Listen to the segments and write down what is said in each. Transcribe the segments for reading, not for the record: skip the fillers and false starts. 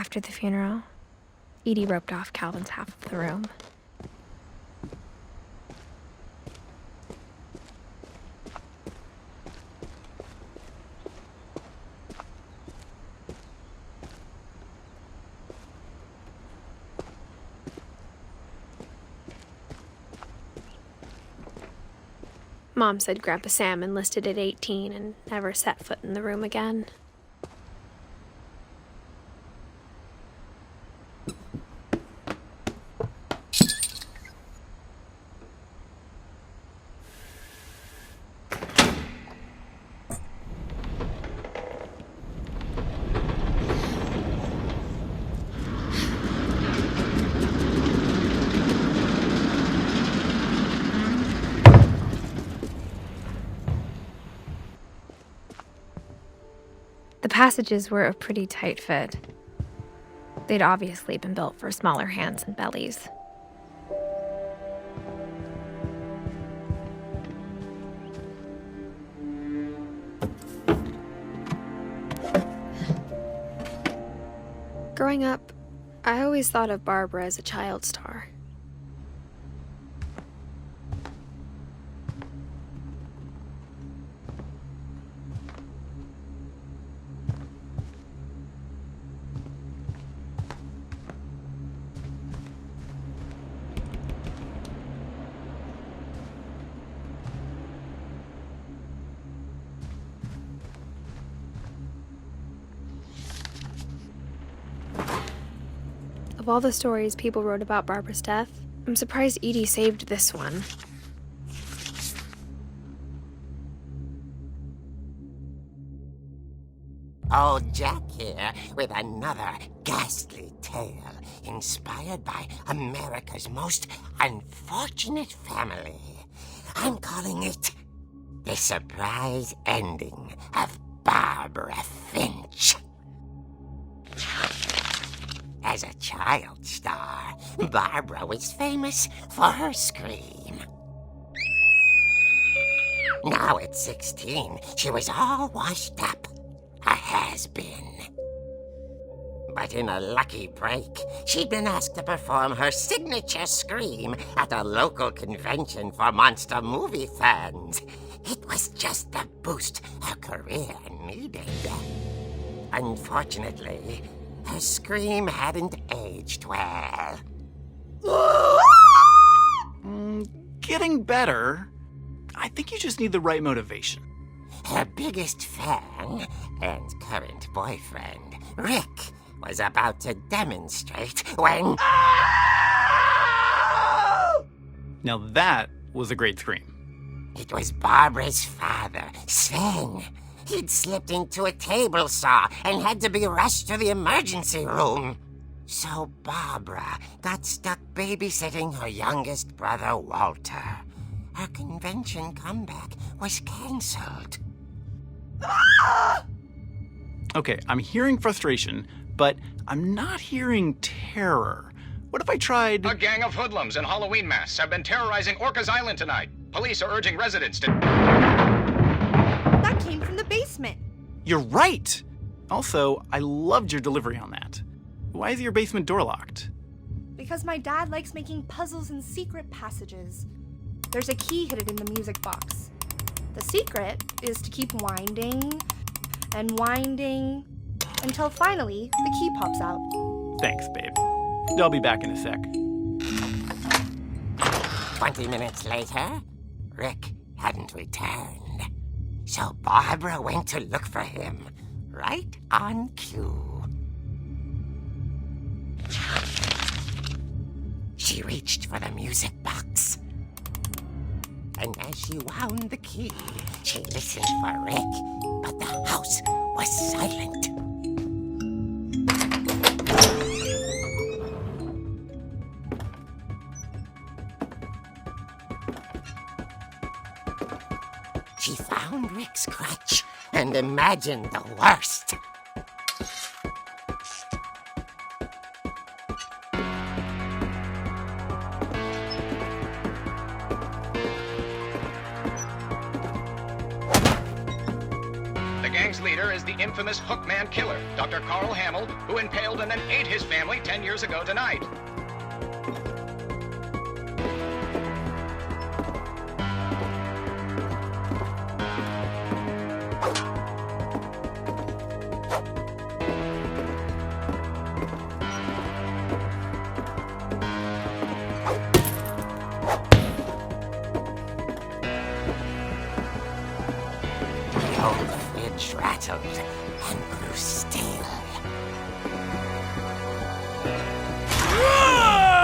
After the funeral, Edie roped off Calvin's half of the room. Mom said Grandpa Sam enlisted at 18 and never set foot in the room again. The passages were a pretty tight fit. They'd obviously been built for smaller hands and bellies. Growing up, I always thought of Barbara as a child star. Of all the stories people wrote about Barbara's death, I'm surprised Edie saved this one. Old Jack here with another ghastly tale inspired by America's most unfortunate family. I'm calling it The Surprise Ending of Barbara Finch. As a child star, Barbara was famous for her scream. Now at 16, she was all washed up, a has-been. But in a lucky break, she'd been asked to perform her signature scream at a local convention for monster movie fans. It was just the boost her career needed. Unfortunately, her scream hadn't aged well. Getting better. I think you just need the right motivation. Her biggest fan and current boyfriend, Rick, was about to demonstrate when... Now that was a great scream. It was Barbara's father, Sven. He'd slipped into a table saw and had to be rushed to the emergency room. So Barbara got stuck babysitting her youngest brother, Walter. Her convention comeback was cancelled. Okay, I'm hearing frustration, but I'm not hearing terror. What if I tried... A gang of hoodlums in Halloween masks have been terrorizing Orcas Island tonight. Police are urging residents to... That came from the basement. You're right! Also, I loved your delivery on that. Why is your basement door locked? Because my dad likes making puzzles and secret passages. There's a key hidden in the music box. The secret is to keep winding and winding until finally the key pops out. Thanks, babe. I'll be back in a sec. 20 minutes later, Rick hadn't returned. So Barbara went to look for him, right on cue. She reached for the music box. And as she wound the key, she listened for Rick, but the house was silent. She found Rick's crutch and imagined the worst. The gang's leader Here is the infamous Hookman killer, Dr. Carl Hamill, who impaled and then ate his family 10 years ago tonight. The old fridge rattled and grew still.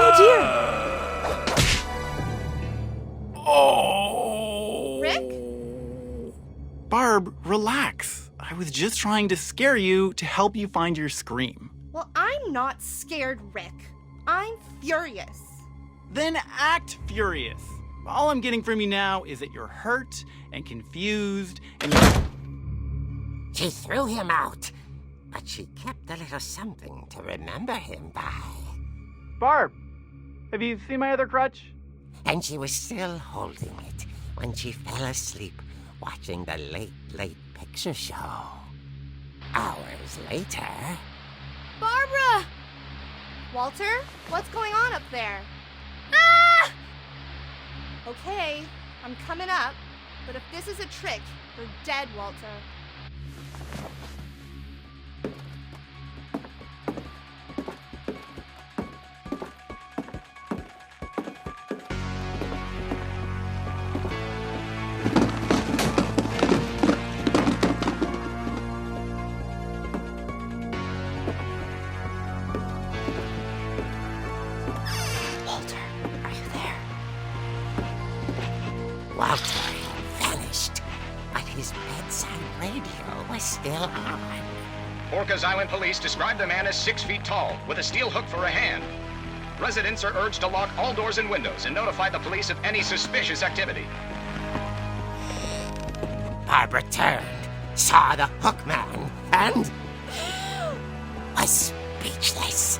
Oh dear! Oh! Rick? Barb, relax. I was just trying to scare you to help you find your scream. Well, I'm not scared, Rick. I'm furious. Then act furious. All I'm getting from you now is that you're hurt and confused and She threw him out, but she kept a little something to remember him by. Barb, have you seen my other crutch? And she was still holding it when she fell asleep watching the late picture show. Hours later... Barbara! Walter, what's going on up there? Ah! Okay, I'm coming up, but if this is a trick, you're dead, Walter. Walter, are you there? Walter had vanished, but his bedside radio was still on. Orcas Island police describe the man as 6 feet tall, with a steel hook for a hand. Residents are urged to lock all doors and windows and notify the police of any suspicious activity. Barbara turned, saw the hook man, and was speechless.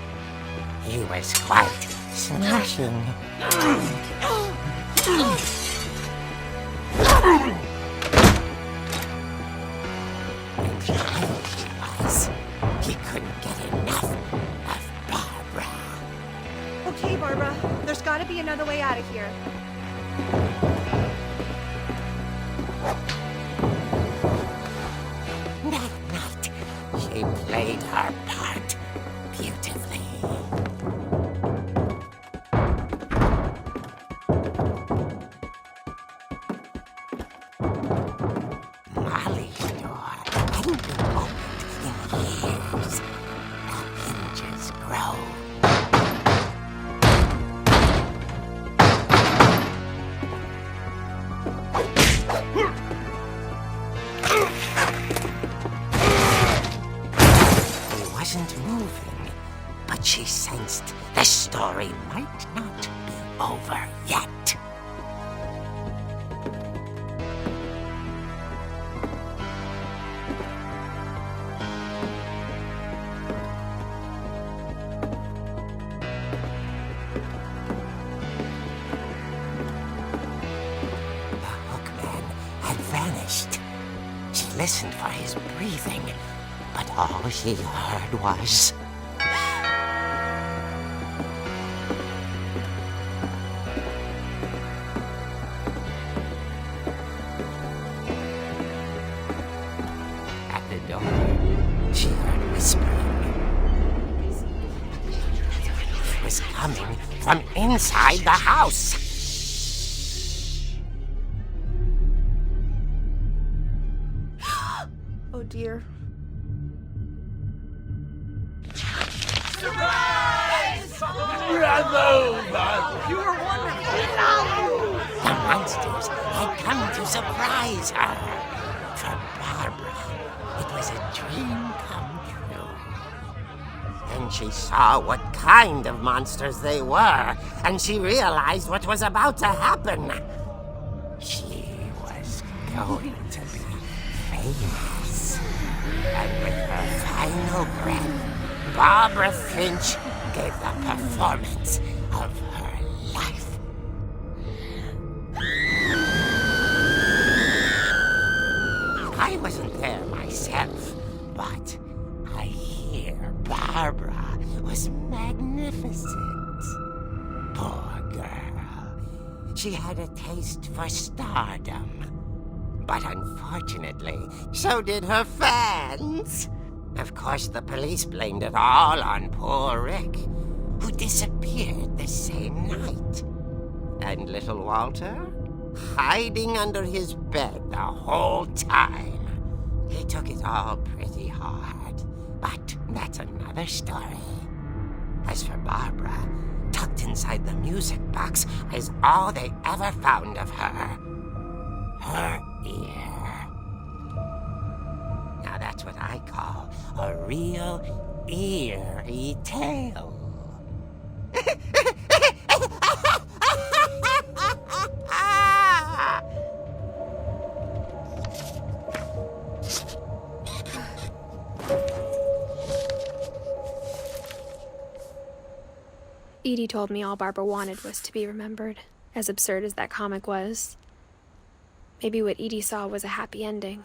He was quite smashing. And he was. He couldn't get enough of Barbara. Okay, Barbara, there's gotta be another way out of here. That night, she played her part beautifully. Molly's door hadn't been opened in years. The hinges grow. He wasn't moving, but she sensed the story might not be over yet. The hookman had vanished. She listened for his breathing, but all she heard was... At the door, she heard whispering. It was coming from inside the house. Oh dear. The monsters had come to surprise her. For Barbara, it was a dream come true. Then she saw what kind of monsters they were, and she realized what was about to happen. She was going to be famous. And with her final breath, Barbara Finch gave the performance of her life. I wasn't there myself, Barbara was magnificent. Poor girl. She had a taste for stardom. But unfortunately, so did her fans. Of course, the police blamed it all on poor Rick, who disappeared the same night. And little Walter? Hiding under his bed the whole time. He took it all pretty hard, but that's another story. As for Barbara, tucked inside the music box is all they ever found of her. Her ear. Now that's what I call a real eerie tale. Edie told me all Barbara wanted was to be remembered, as absurd as that comic was. Maybe what Edie saw was a happy ending.